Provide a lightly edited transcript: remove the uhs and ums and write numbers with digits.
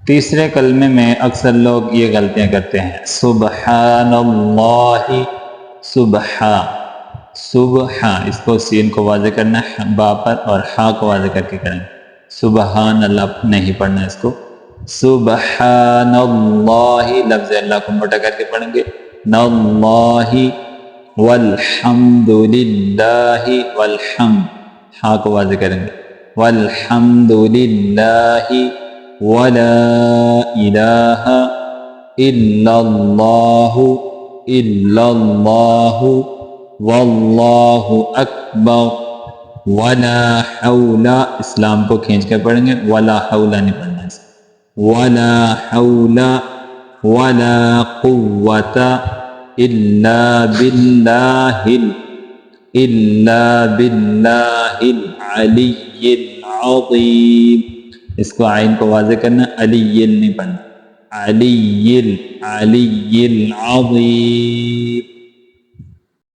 تیسرے کلمے میں اکثر لوگ یہ غلطیاں کرتے ہیں، سبحان اللہ، صبح، اس کو سین کو واضح کرنا ہے با پر اور ہا کو واضح کر کے کریں، سبحان اللہ نہیں پڑھنا اس کو، سبحان اللہ، لفظ اللہ کو موٹا کر کے پڑھیں گے، اللہ، والحمد للہ، والحمد، ہا کو واضح کریں گے، والحمد للہ، ولا الہ الا اللہ، واللہ اکبر، ولا حول، اسلام کو کھینچ کے پڑھیں گے، ولا حول نہیں پڑھنا ہے، ولا حول ولا قوة الا باللہ العلی العظیم، اس کو عین کو واضح کرنا، علی نہیں پڑھنا، علی العظیم،